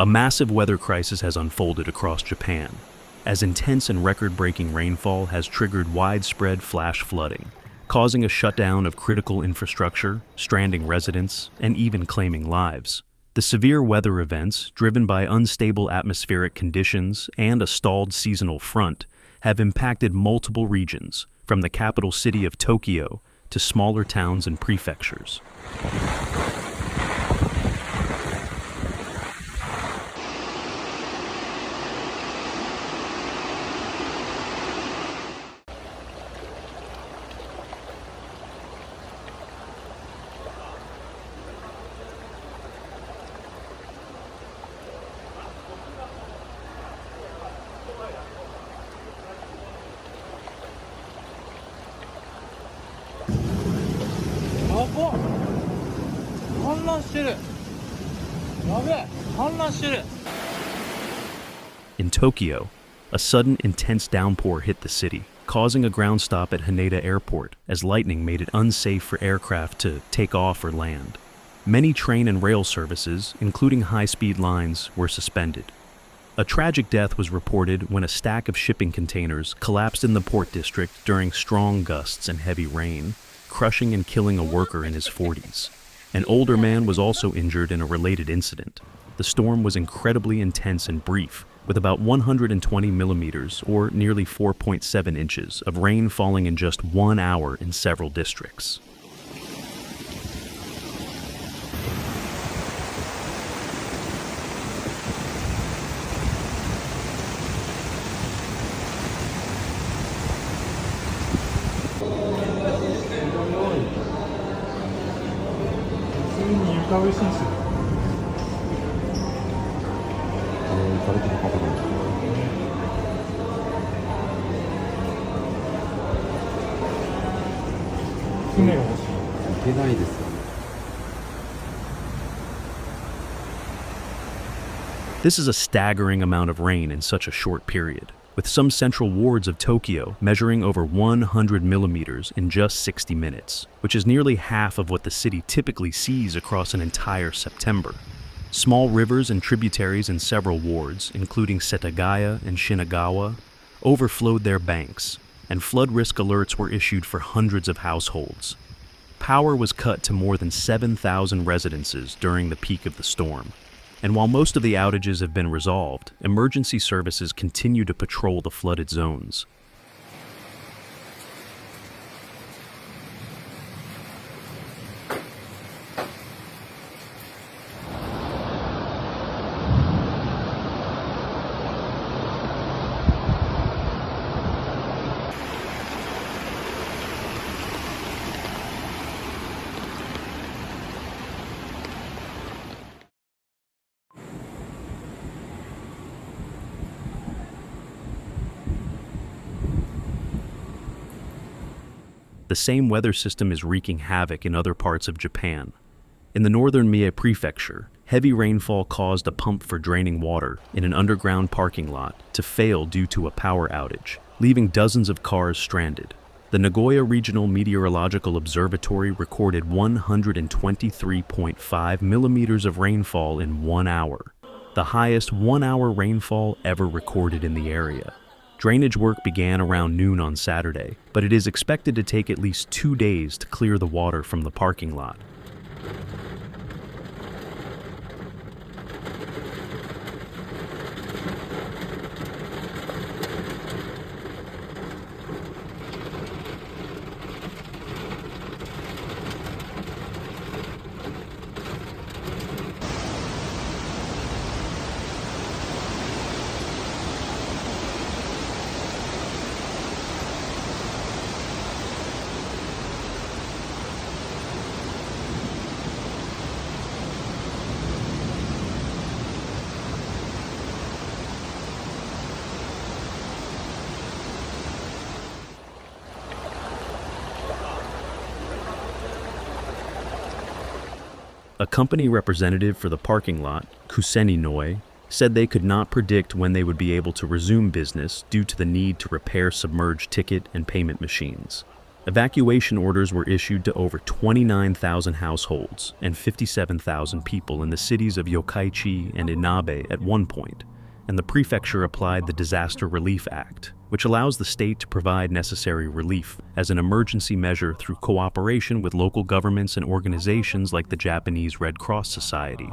A massive weather crisis has unfolded across Japan, as intense and record-breaking rainfall has triggered widespread flash flooding, causing a shutdown of critical infrastructure, stranding residents, and even claiming lives. The severe weather events, driven by unstable atmospheric conditions and a stalled seasonal front, have impacted multiple regions, from the capital city of Tokyo to smaller towns and prefectures. In Tokyo, a sudden intense downpour hit the city, causing a ground stop at Haneda Airport as lightning made it unsafe for aircraft to take off or land. Many train and rail services, including high-speed lines, were suspended. A tragic death was reported when a stack of shipping containers collapsed in the port district during strong gusts and heavy rain, crushing and killing a worker in his 40s. An older man was also injured in a related incident. The storm was incredibly intense and brief, with about 120 millimeters, or nearly 4.7 inches, of rain falling in just 1 hour in several districts. This is a staggering amount of rain in such a short period, with some central wards of Tokyo measuring over 100 millimeters in just 60 minutes, which is nearly half of what the city typically sees across an entire September. Small rivers and tributaries in several wards, including Setagaya and Shinagawa, overflowed their banks, and flood risk alerts were issued for hundreds of households. Power was cut to more than 7,000 residences during the peak of the storm. And while most of the outages have been resolved, emergency services continue to patrol the flooded zones. The same weather system is wreaking havoc in other parts of Japan. In the northern Mie Prefecture, heavy rainfall caused a pump for draining water in an underground parking lot to fail due to a power outage, leaving dozens of cars stranded. The Nagoya Regional Meteorological Observatory recorded 123.5 millimeters of rainfall in 1 hour, the highest one-hour rainfall ever recorded in the area. Drainage work began around noon on Saturday, but it is expected to take at least 2 days to clear the water from the parking lot. A company representative for the parking lot, Kuseni Noi, said they could not predict when they would be able to resume business due to the need to repair submerged ticket and payment machines. Evacuation orders were issued to over 29,000 households and 57,000 people in the cities of Yokkaichi and Inabe at one point, and the prefecture applied the Disaster Relief Act, which allows the state to provide necessary relief as an emergency measure through cooperation with local governments and organizations like the Japanese Red Cross Society.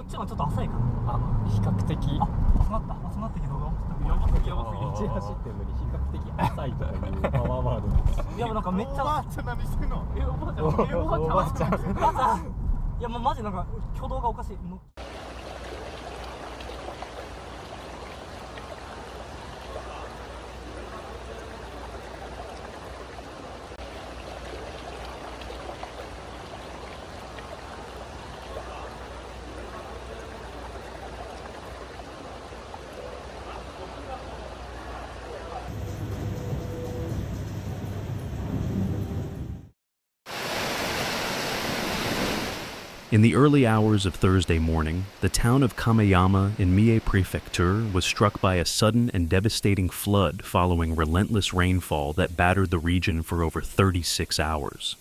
In the early hours of Thursday morning, the town of Kameyama in Mie Prefecture was struck by a sudden and devastating flood following relentless rainfall that battered the region for over 36 hours.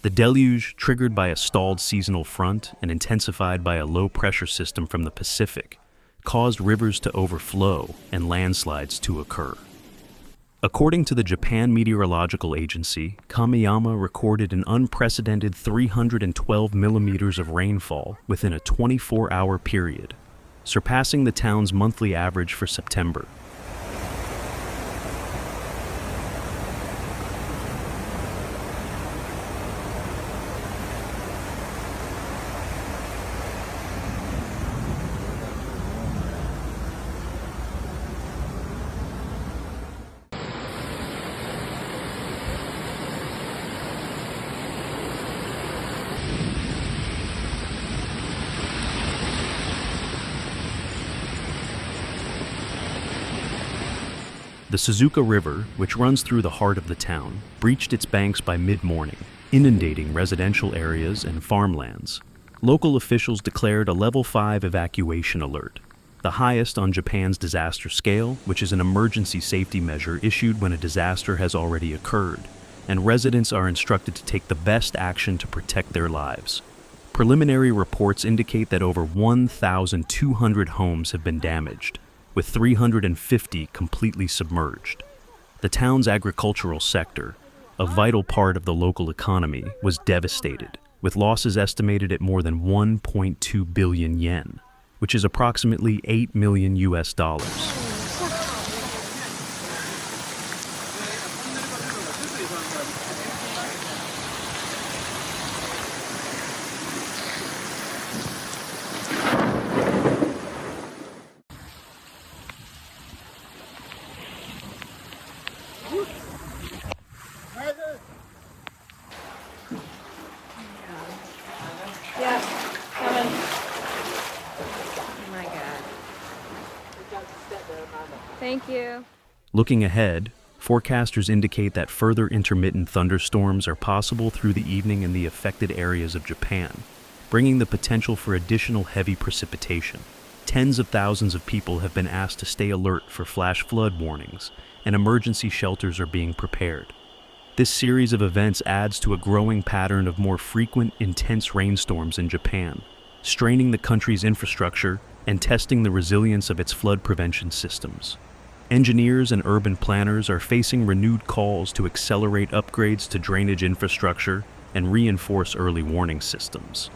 The deluge, triggered by a stalled seasonal front and intensified by a low-pressure system from the Pacific, caused rivers to overflow and landslides to occur. According to the Japan Meteorological Agency, Kameyama recorded an unprecedented 312 millimeters of rainfall within a 24-hour period, surpassing the town's monthly average for September. The Suzuka River, which runs through the heart of the town, breached its banks by mid-morning, inundating residential areas and farmlands. Local officials declared a Level 5 evacuation alert, the highest on Japan's disaster scale, which is an emergency safety measure issued when a disaster has already occurred, and residents are instructed to take the best action to protect their lives. Preliminary reports indicate that over 1,200 homes have been damaged, with 350 completely submerged. The town's agricultural sector, a vital part of the local economy, was devastated, with losses estimated at more than 1.2 billion yen, which is approximately $8 million US. Yeah, coming. Oh my God. Thank you. Looking ahead, forecasters indicate that further intermittent thunderstorms are possible through the evening in the affected areas of Japan, bringing the potential for additional heavy precipitation. Tens of thousands of people have been asked to stay alert for flash flood warnings, and emergency shelters are being prepared. This series of events adds to a growing pattern of more frequent, intense rainstorms in Japan, straining the country's infrastructure and testing the resilience of its flood prevention systems. Engineers and urban planners are facing renewed calls to accelerate upgrades to drainage infrastructure and reinforce early warning systems.